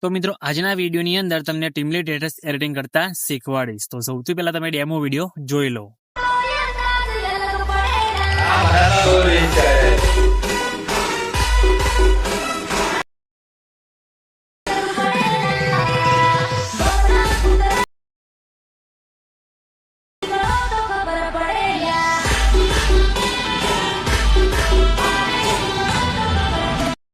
તો મિત્રો આજના વિડીયોની અંદર તમને ટીમલેટ સ્ટેટસ એડિટિંગ કરતા શીખવાડીશ. તો સૌથી પહેલા તમે ડેમો વિડીયો જોઈ લો.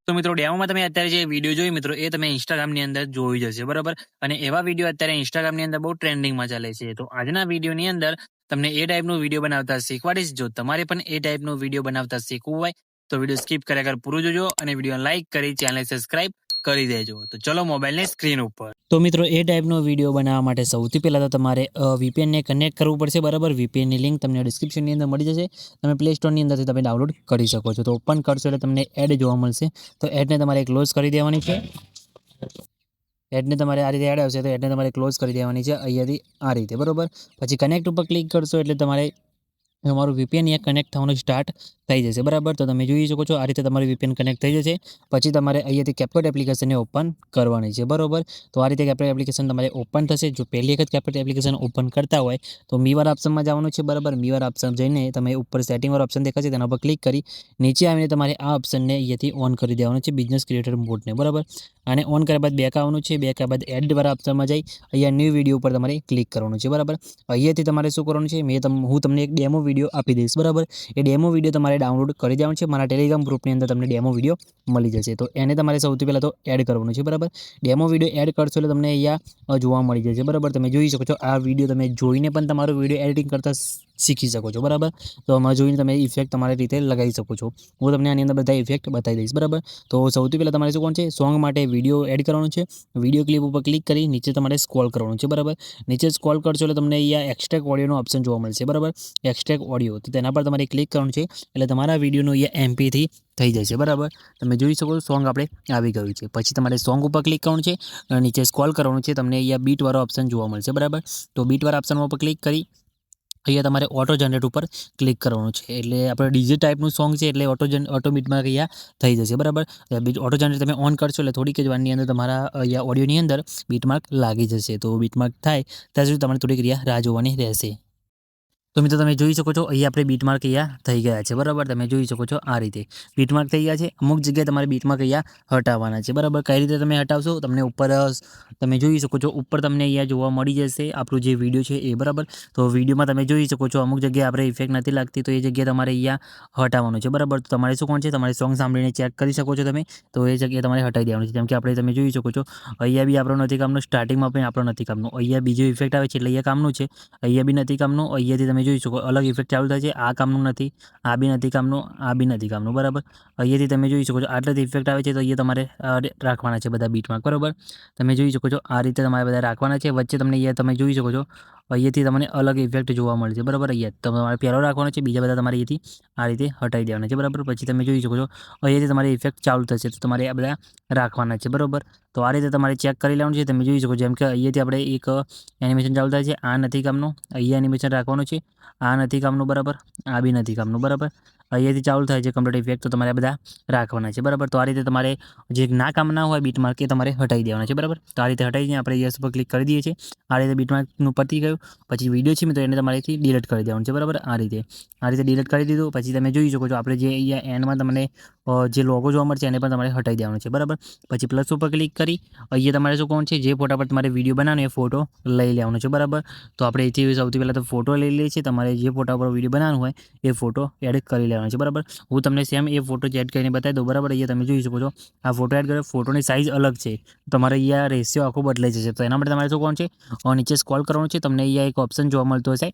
તો મિત્રો ડેમોમાં તમે અત્યારે જે વિડીયો જોઈ મિત્રો એ તમે ઇન્સ્ટાગ્રામની અંદર જોઈ જશે, બરાબર. અને એવા વિડીયો અત્યારે ઇન્સ્ટાગ્રામની અંદર બહુ ટ્રેન્ડિંગમાં ચાલે છે. તો આજના વિડીયોની અંદર તમને એ ટાઈપનું વિડીયો બનાવતા શીખવાડીશ. જો તમારે પણ એ ટાઈપનું વિડીયો બનાવતા શીખવું હોય તો વિડીયો સ્કીપ કર્યા કર પૂરું જોજો અને વિડીયો લાઇક કરી ચેનલ સબસ્ક્રાઇબ કરી દેજો. તો ચલો મોબાઈલની સ્ક્રીન ઉપર. તો મિત્રો એ ટાઈપનો વિડીયો બનાવવા માટે સૌથી પહેલાં તો તમારે VPNને કનેક્ટ કરવું પડશે, બરાબર. VPNની લિંક તમને ડિસ્ક્રિપ્શનની અંદર મળી જશે. તમે પ્લે સ્ટોરની અંદરથી તમે ડાઉનલોડ કરી શકો છો. તો ઓપન કરશો એટલે તમને એડ જોવા મળશે. તો એડને તમારે ક્લોઝ કરી દેવાની છે. એડને તમારે આ રીતે એડ આવશે તો એડને તમારે ક્લોઝ કરી દેવાની છે અહીંયાથી આ રીતે, બરાબર. પછી કનેક્ટ ઉપર ક્લિક કરશો એટલે તમારે તમારું VPN અહીંયા કનેક્ટ થવાનું સ્ટાર્ટ થઈ જશે, બરાબર. તો તમે જોઈ શકો છો આ રીતે તમારું VPN કનેક્ટ થઈ જશે. પછી તમારે અહીંયાથી CapCut એપ્લિકેશનને ઓપન કરવાની છે, બરાબર. તો આ રીતે CapCut એપ્લિકેશન તમારે ઓપન થશે. જો પહેલી વખત CapCut એપ્લિકેશન ઓપન કરતા હોય તો મીવાર ઓપ્શનમાં જવાનું છે, બરાબર. મીવાર ઓપ્શન જઈને તમે ઉપર સેટિંગવાળો ઓપ્શન દેખાશે તેના પર ક્લિક કરી નીચે આવીને તમારે આ ઓપ્શનને અહીંયાથી ઓન કરી દેવાનું છે, બિઝનેસ ક્રિએટર મોડને, બરાબર. અને ઓન કર્યા બાદ બેક આવવાનું છે. બેક બાદ એડવાળા ઓપ્શનમાં જઈ અહીંયા ન્યૂ વિડીયો ઉપર તમારે ક્લિક કરવાનું છે, બરાબર. અહીંયાથી તમારે શું કરવાનું છે, હું તમને એક ડેમો વિડીયો આપી દઈશ, બરાબર. એ ડેમો વિડીયો તમારે ડાઉનલોડ કરી દેવાનું છે. મારા ટેલિગ્રામ ગ્રુપની અંદર તમને ડેમો વિડીયો મળી જશે. તો એને તમારે સૌથી પહેલાં તો એડ કરવાનું છે, બરાબર. ડેમો વિડીયો એડ કરશો એટલે તમને અહીંયા જોવા મળી જશે, બરાબર. તમે જોઈ શકો છો આ વિડીયો તમે જોઈને પણ તમારો વિડીયો એડિટિંગ કરતા શીખી શકો છો, બરાબર. તો આમાં જોઈને તમે ઇફેક્ટ તમારી રીતે લગાવી શકો છો. હું તમને આની અંદર બધા ઇફેક્ટ બતાવી દઈશ, બરાબર. તો સૌથી પહેલાં તમારે શું કોણ છે, સોંગ માટે વિડીયો એડ કરવાનું છે. વિડીયો ક્લિપ ઉપર ક્લિક કરી નીચે તમારે સ્ક્રોલ કરવાનું છે, બરાબર. નીચે સ્ક્રોલ કરશો એટલે તમને અહીંયા એક્સટ્રેક્ટ ઓડિયોનો ઓપ્શન જોવા મળશે, બરાબર. એક્સટ્રેક્ટ ઓડિયો, તો તેના પર તમારે ક્લિક કરવાનું છે એટલે તમારા વિડીયોનું અહીંયા MP થી થઈ જશે, બરાબર. તમે જોઈ શકો છો સોંગ આપણે આવી ગયું છે. પછી તમારે સોંગ ઉપર ક્લિક કરવાનું છે, નીચે સ્ક્રોલ કરવાનું છે, તમને અહીંયા બીટવાળો ઓપ્શન જોવા મળશે, બરાબર. તો બીટવાળા ઓપ્શન ઉપર ક્લિક કરી અહીંયા તમારે ઓટો જનરેટ ઉપર ક્લિક કરવાનું છે. એટલે આપણે ડીજે ટાઈપનું સોંગ છે એટલે ઓટો બીટમાં અહીંયા થઈ જશે, બરાબર. ઓટો જનરેટ તમે ઓન કરશો એટલે થોડીક જ વારની અંદર તમારા અહીંયા ઓડિયોની અંદર બીટમાર્ક લાગી જશે. તો બીટમાર્ક થાય ત્યાં સુધી તમારે થોડીક રાહ જોવાની રહેશે. તો મિત્રો તમે જોઈ શકો છો અહીંયા આપણે બીટમાર્ક અહીંયા થઈ ગયા છે, બરાબર. તમે જોઈ શકો છો આ રીતે બીટમાર્ક થઈ ગયા છે. અમુક જગ્યાએ તમારે બીટમાર્ક અહીંયા હટાવવાના છે, બરાબર. કઈ રીતે તમે હટાવશો તમને ઉપર તમે જોઈ શકો છો ઉપર તમને અહીંયા જોવા મળી જશે આપણું જે વિડીયો છે એ, બરાબર. તો વિડીયોમાં તમે જોઈ શકો છો અમુક જગ્યાએ આપણે ઇફેક્ટ નથી લાગતી તો એ જગ્યાએ તમારે અહીંયા હટાવવાનું છે, બરાબર. તો તમારે શું કોણ છે, તમારે સોંગ સાંભળીને ચેક કરી શકો છો તમે. તો એ જગ્યાએ તમારે હટાવી દેવાનું છે. જેમ કે આપણે તમે જોઈ શકો છો અહીંયા બી આપણો નથી કામનું, સ્ટાર્ટિંગમાં પણ આપણો નથી કામનું. અહીંયા બીજો ઇફેક્ટ આવે છે એટલે અહીંયા કામનું છે. અહીંયા બી નથી કામનું. અહીંયાથી તમે જોઈ શકો અલગ ઇફેક્ટ ચાલુ થાય છે. આ કામનું નથી, આ બી નથી કામનું, આ બી નથી કામનું, બરાબર. અહીંયાથી તમે જોઈ શકો છો આટલેથી ઇફેક્ટ આવે છે તો અહીંયા તમારે રાખવાના છે બધા બીટમાર્ક, બરાબર. તમે જોઈ શકો છો આ રીતે તમારે બધા રાખવાના છે. વચ્ચે તમને અહીંયા તમે જોઈ શકો છો અહીંયાથી તમને અલગ ઇફેક્ટ જોવા મળે છે, બરાબર. અહીંયા તમારે પહેલો રાખવાનો છે, બીજા બધા તમારે અહીંયાથી આ રીતે હટાવી દેવાના છે, બરાબર. પછી તમે જોઈ શકો છો અહીંયાથી તમારી ઇફેક્ટ ચાલુ થશે તો તમારે આ બધા રાખવાના છે, બરાબર. તો આ રીતે તમારે ચેક કરી લેવાનું છે. તમે જોઈ શકો જેમ કે અહીંયાથી આપણે એક એનિમેશન ચાલુ થાય છે, આ નથી કામનું, અહીંયા એનિમેશન રાખવાનું છે, આ નથી કામનું, બરાબર. આ બી નથી કામનું, બરાબર. અહીંયાથી ચાલુ થાય છે કમ્પ્લીટ ઇફેક્ટ તો તમારે બધા રાખવાના છે, બરાબર. તો આ રીતે તમારે જે ના કામ ના હોય બીટમાર્ક એ તમારે હટાવી દેવાના છે, બરાબર. તો આ રીતે હટાવીને આપણે યસ પર ક્લિક કરી દઈએ છીએ. આ રીતે બીટમાર્કનું પતી ગયું. પછી વિડીયો છે મિત્રો એને તમારેથી ડિલીટ કરી દેવાનું છે, બરાબર. આ રીતે ડિલીટ કરી દીધું. પછી તમે જોઈ શકો છો આપણે જે અહીંયા એન્ડમાં તમને જે લોગો જોવા મળશે એને પણ તમારે હટાવી દેવાનો છે, બરાબર. પછી પ્લસ ઉપર ક્લિક કરી અહીંયા તમારે શું કોણ છે જે ફોટા પર તમારે વિડીયો બનાવવાનો એ ફોટો લઈ લેવાનો છે, બરાબર. તો આપણે એથી સૌથી પહેલાં તો ફોટો લઈ લઈએ છીએ. તમારે જે ફોટા પર વિડીયો બનાવવાનો હોય એ ફોટો એડ કરી લેવાનો છે, બરાબર. હું તમને સેમ એ ફોટો જ એડ કરીને બતાવી દઉં, બરાબર. અહીંયા તમે જોઈ શકો છો આ ફોટો એડ કર્યો, ફોટોની સાઇઝ અલગ છે, તમારે અહીંયા રેશિયો આખો બદલાઈ જશે. તો એના માટે તમારે શું કોણ છે નીચે સ્ક્રોલ કરવાનું છે. તમને અહીંયા એક ઓપ્શન જોવા મળતો હશે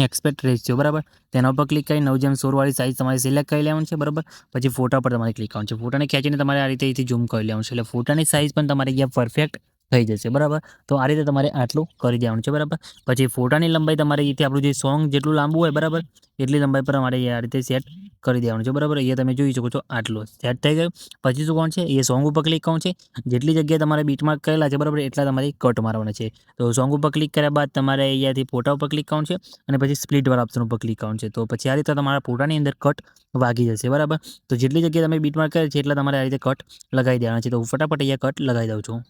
એક્સપેક્ટ રેશિયો, બરાબર. તેના ઉપર ક્લિક કરી 9:16 વાળી સાઇઝ તમારે સિલેક્ટ કરી લેવાની છે, બરાબર. પછી ફોટા પર તમારે ક્લિક કરવાનું છે. ફોટાને ખેંચીને તમારે આ રીતે અહીંથી ઝૂમ કરી લેવાનું છે એટલે ફોટાની સાઇઝ પણ તમારે અહીંયા પરફેક્ટ થઈ જશે, બરાબર. તો આ રીતે તમારે આટલું કરી દેવાનું છે, બરાબર. પછી ફોટાની લંબાઈ તમારે અહીંથી આપણું જે સોંગ જેટલું લાંબુ હોય, બરાબર, એટલી લંબાઈ પર અમારે આ રીતે સેટ કરી દેવાનું છે, બરાબર. અહીંયા તમે જોઈ શકો છો આટલું સેટ થઈ ગયું. પછી શું કોણ છે એ સોંગ ઉપર ક્લિક કરવાનું છે. જેટલી જગ્યાએ તમારે બીટમાર્ક કરેલા છે, બરાબર, એટલા તમારે કટ મારવાના છે. તો સોંગ ઉપર ક્લિક કર્યા બાદ તમારે અહીંયાથી ફોટા ઉપર ક્લિક કરવાનું છે અને પછી સ્પ્લિટવાળા ઓપ્શન ઉપર ક્લિક કરવાનું છે. તો પછી આ રીતે તમારા ફોટાની અંદર કટ વાગી જશે, બરાબર. તો જેટલી જગ્યાએ તમે બીટમાર્ક કરે છે એટલા તમારે આ રીતે કટ લગાવી દેવાના છે. તો હું ફટાફટ અહીંયા કટ લગાવી દઉં છું.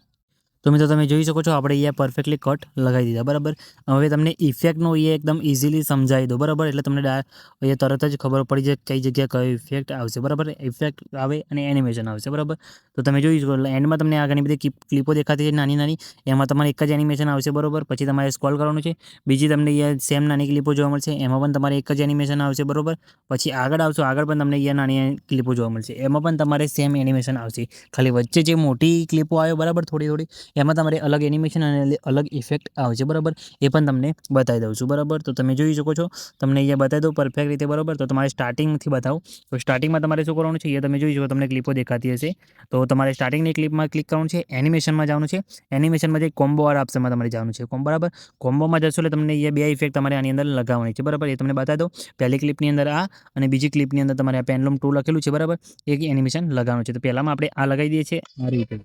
તો મિત્રો તમે જોઈ શકો છો આપણે અહીંયા પરફેક્ટલી કટ લગાવી દીધા બરાબર. હવે તમને ઇફેક્ટનો અહીંયા એકદમ ઇઝીલી સમજાવી દો બરાબર, એટલે તમને અહીંયા તરત જ ખબર પડી જાય કઈ જગ્યાએ કયો ઇફેક્ટ આવશે બરાબર. ઇફેક્ટ આવે અને એનિમેશન આવશે બરાબર. તો તમે જોઈ શકો એન્ડમાં તમને આ ઘણી બધી ક્લિપો દેખાતી છે નાની નાની, એમાં તમારે એક જ એનિમેશન આવશે બરાબર. પછી તમારે સ્ક્રોલ કરવાનું છે, બીજી તમને અહીંયા સેમ નાની ક્લિપો જોવા મળશે, એમાં પણ તમારે એક જ એનિમેશન આવશે બરાબર. પછી આગળ આવશો, આગળ પણ તમને અહીંયા નાની ક્લિપો જોવા મળશે, એમાં પણ તમારે સેમ એનિમેશન આવશે. ખાલી વચ્ચે જે મોટી ક્લિપો આવે બરાબર થોડી થોડી, એમાં તમારે અલગ એનિમેશન અને અલગ ઇફેક્ટ આવશે બરાબર. એ પણ તમને બતાવી દઉં છું બરાબર. તો તમે જોઈ શકો છો, તમને અહીંયા બતાવી દઉં પરફેક્ટ રીતે બરાબર. તો તમારે સ્ટાર્ટિંગથી બતાવું, તો સ્ટાર્ટિંગમાં તમારે શું કરવાનું છે, એ તમે જોઈ શકો તમને ક્લિપો દેખાતી હશે. તો તમારે સ્ટાર્ટિંગની ક્લિપમાં ક્લિક કરવાનું છે, એનિમેશનમાં જવાનું છે, એનિમેશનમાં જે કોમ્બો વાળા ઓપ્શનમાં તમારે જવાનું છે કોમ્બો બરાબર. કોમ્બોમાં જશો એટલે તમને અહીંયા બે ઇફેક્ટ તમારે આની અંદર લગાવવાની છે બરાબર. એ તમને બતાવી દઉં, પહેલી ક્લિપની અંદર આ અને બીજી ક્લિપની અંદર તમારે આ પેનલૂમ 2 લખેલું છે બરાબર, એક એનિમેશન લગાવવાનું છે. તો પહેલામાં આપણે આ લગાવી દઈએ છીએ આ રીતે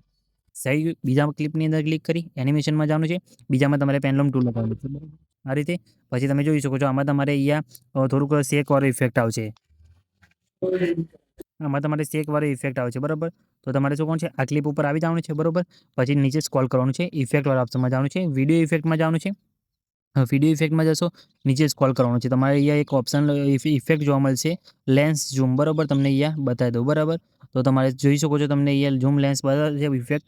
સહી. બીજા ક્લિપની અંદર ક્લિક કરી એનિમેશનમાં જવાનું છે, બીજામાં તમારે પેનલૂમ 2 લગાવવાનું છે બરાબર આ રીતે. પછી તમે જોઈ શકો છો આમાં તમારે અહીંયા થોડુંક શેકવાળો ઇફેક્ટ આવશે, આમાં તમારે શેકવાળો ઇફેક્ટ આવે છે બરાબર. તો તમારે શું કોણ છે, આ ક્લિપ ઉપર આવી જવાનું છે બરાબર. પછી નીચે સ્ક્રોલ કરવાનું છે, ઇફેક્ટવાળા ઓપ્શનમાં જવાનું છે, વિડીયો ઇફેક્ટમાં જવાનું છે. વિડીયો ઇફેક્ટમાં જશો, નીચે સ્ક્રોલ કરવાનું છે, તમારે અહીંયા એક ઓપ્શન ઇફેક્ટ જોવા મળશે લેન્સ ઝૂમ બરાબર, તમને અહીંયા બતાવી દઉં બરાબર. તો તમારે જોઈ શકો છો તમને અહીંયા ઝૂમ લેન્સ બતાવે છે ઇફેક્ટ,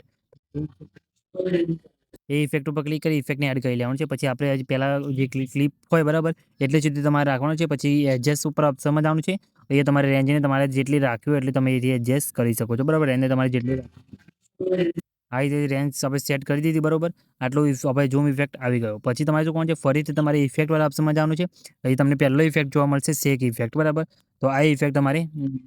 એ ઇફેક્ટ ઉપર ક્લિક કરી ઇફેક્ટને એડ કરી લેવાનું છે. પછી આપણે હજી પહેલાં જે ક્લિપ હોય બરાબર એટલે સુધી તમારે રાખવાનું છે. પછી એડજસ્ટ ઉપર ઓપ્શનમાં જવાનું છે, એ તમારે રેન્જને તમારે જેટલી રાખવી હોય એટલે તમે એથી એડજસ્ટ કરી શકો છો બરાબર. એને તમારે જેટલી આ રીતે રેન્જ આપણે સેટ કરી દીધી બરાબર. આટલું આપણે ઝૂમ ઇફેક્ટ આવી ગયો. પછી તમારે શું કરવાનું છે, ફરીથી તમારે ઇફેક્ટવાળા ઓપ્શનમાં જવાનું છે. અહીં તમને પહેલો ઇફેક્ટ જોવા મળશે શેક ઇફેક્ટ બરાબર. તો આ ઇફેક્ટ તમારે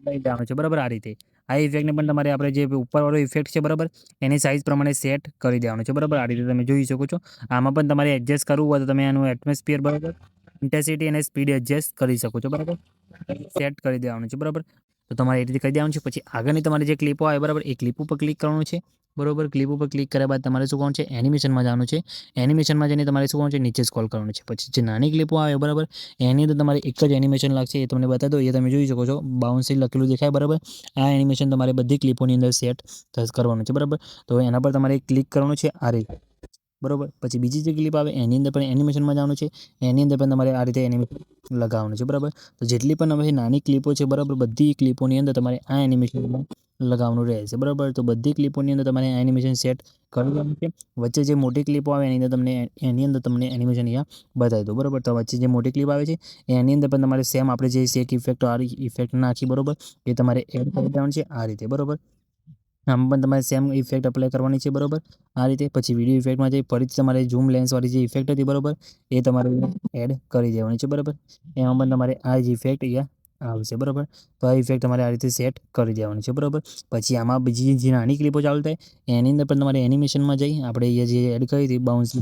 લઈ જવાનું છે બરાબર આ રીતે. આ ઇફેક્ટને પણ તમારે આપણે જે ઉપરવાળો ઇફેક્ટ છે બરાબર, એની સાઇઝ પ્રમાણે સેટ કરી દેવાનું છે બરાબર. આ રીતે તમે જોઈ શકો છો. આમાં પણ તમારે એડજસ્ટ કરવું હોય તો તમે આનું એટમોસ્ફિયર બરાબર, ઇન્ટેન્સિટી અને સ્પીડ એડજસ્ટ કરી શકો છો બરાબર, સેટ કરી દેવાનું છે બરાબર. તો તમારે એ રીતે કરી દેવાનું છે. પછી આગળની તમારી જે ક્લિપો આવે બરાબર, એ ક્લિપ ઉપર ક્લિક કરવાનું છે બરાબર. ક્લિપ ઉપર ક્લિક કર્યા બાદ તમારે શું કરવાનું છે, એનિમેશનમાં જવાનું છે. એનિમેશનમાં જઈને તમારે શું કરવાનું છે, નીચે સ્ક્રોલ કરવાનું છે. પછી જે નાની ક્લિપો આવે બરાબર, એની અંદર તમારે એક જ એનિમેશન લાગશે, એ તમને બતાવી દો. એ તમે જોઈ શકો છો બાઉન્સી લખેલું દેખાય બરાબર. આ એનિમેશન તમારે બધી ક્લિપોની અંદર સેટ કરવાનું છે બરાબર. તો એના પર તમારે ક્લિક કરવાનું છે આ રીતે બરાબર. પછી બીજી જે ક્લિપ આવે એની અંદર પણ એનિમેશનમાં જવાનું છે, એની અંદર પણ તમારે આ રીતે એનિમેશન લગાવવાનું છે બરાબર. તો જેટલી પણ હવે નાની ક્લિપો છે બરાબર, બધી ક્લિપોની અંદર તમારે આ એનિમેશન લગાવવાનું રહેશે બરાબર. તો બધી ક્લિપોની અંદર તમારે એનિમેશન સેટ કરવાનું છે. વચ્ચે જે મોટી ક્લિપો આવે એની અંદર તમને એનિમેશન અહીંયા બતાવી દો બરાબર. તો વચ્ચે જે મોટી ક્લિપ આવે છે એની અંદર પણ તમારે સેમ આપણે જે શેક ઇફેક્ટ નાખી બરાબર, એ તમારે એડ કરી દેવાનું છે આ રીતે બરાબર. આમાં પણ તમારે સેમ ઇફેક્ટ અપ્લાય કરવાની છે બરાબર આ રીતે. પછી વિડીયો ઇફેક્ટમાં જઈ ફરીથી તમારે ઝૂમ લેન્સવાળી જે ઇફેક્ટ હતી બરાબર, એ તમારે એડ કરી દેવાની છે બરાબર. એમાં પણ તમારે આ જ ઇફેક્ટ અહીંયા આવશે બરાબર. તો આ ઇફેક્ટ તમારે આ રીતે સેટ કરી દેવાની છે બરાબર. પછી આમાં બીજી જે નાની ક્લિપો ચાલુ થાય એની અંદર પણ તમારે એનિમેશનમાં જઈ આપણે અહીંયા જે એડ કરી હતી બાઉન્સ,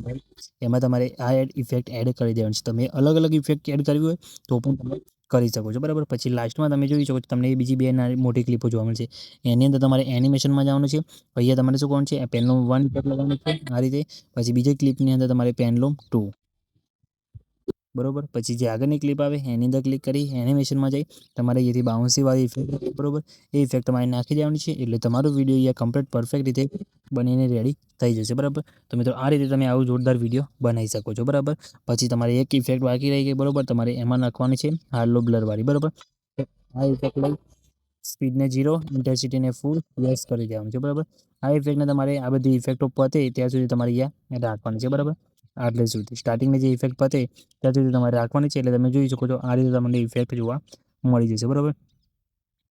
એમાં તમારે આ ઇફેક્ટ એડ કરી દેવાની છે. તમે અલગ અલગ ઇફેક્ટ એડ કરવી હોય તો પણ તમે કરી શકો છો બરાબર. પછી લાસ્ટમાં તમે જોઈ શકો છો તમને એ બીજી બે નાની મોટી ક્લિપો જોવા મળશે, એની અંદર તમારે એનિમેશનમાં જવાનું છે. અહીંયા તમારે શું કરવાનું છે, પેનલૂમ 1 ઇફેક્ટ લગાવવાનું છે આ રીતે. પછી બીજી ક્લિપની અંદર તમારે પેનલૂમ 2 બરાબર. પછી જે આગળની ક્લિપ આવે એની અંદર ક્લિક કરી એનિમેશનમાં જઈ તમારે અહીંયાથી બાઉન્સીવાળી ઇફેક્ટ બરાબર, એ ઇફેક્ટ તમારે નાખી દેવાની છે. એટલે તમારો વિડીયો અહીંયા કમ્પ્લીટ પરફેક્ટ રીતે બનીને રેડી થઈ જશે બરાબર. તો મિત્રો આ રીતે તમે આવું જોરદાર વિડીયો બનાવી શકો છો બરાબર. પછી તમારે એક ઇફેક્ટ બાકી રહી ગઈ બરાબર, તમારે એમાં નાખવાની છે હાર્લો બ્લરવાળી બરાબર. આ ઇફેક્ટ લઈ સ્પીડને 0, ઇન્ટેન્સિટીને ફૂલ યસ કરી દેવાનું છે બરાબર. આ ઇફેક્ટને તમારે આ બધી ઇફેક્ટો પતે ત્યાં સુધી તમારે અહીંયા રાખવાની છે બરાબર. આટલે સુધી સ્ટાર્ટિંગની જે ઇફેક્ટ પતે ત્યાં સુધી તમારે રાખવાની છે. એટલે તમે જોઈ શકો છો આ રીતે તમને ઇફેક્ટ જોવા મળી જશે બરાબર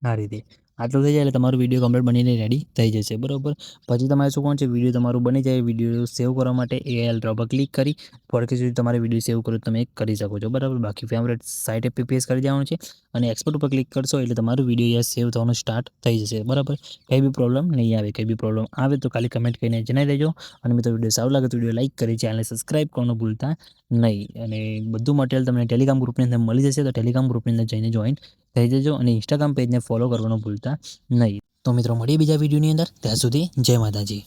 આ રીતે. આટલું થઈ જાય એટલે તમારું વિડીયો કમ્પ્લીટ બનીને રેડી થઈ જશે બરાબર. પછી તમારે શું કરવાનું છે, વિડીયો તમારું બની જાય, વિડીયો સેવ કરવા માટે AL ડ્રો પર ક્લિક કરી ફોરકે સુધી તમારે વિડીયો સેવ કરો તમે કરી શકો છો બરાબર. બાકી ફેવરેટ સાઇટ FPS કરી દેવાનું છે અને એક્સપોર્ટ ઉપર ક્લિક કરશો એટલે તમારું વિડીયો અહીંયા સેવ થવાનું સ્ટાર્ટ થઈ જશે બરાબર. કંઈ બી પ્રોબ્લેમ નહીં આવે. કંઈ બી પ્રોબ્લેમ આવે તો ખાલી કમેન્ટ કરીને જણાવી દેજો. અને મિત્રો વિડીયો સારું લાગે તો વિડીયો લાઇક કરી ચેનલને સબસ્ક્રાઈબ કરવાનું ભૂલતા નહીં. અને બધું મટીરિયલ તમને ટેલિગ્રામ ગ્રુપની અંદર મળી જશે, તો ટેલિગ્રામ ગ્રુપની અંદર જઈને જોઈન થઈ જજો અને ઇન્સ્ટાગ્રામ પેજને ફોલો કરવાનું ભૂલતા નહીં. તો મિત્રો મળીએ બીજા વિડીયોની અંદર, ત્યાં સુધી જય માતાજી.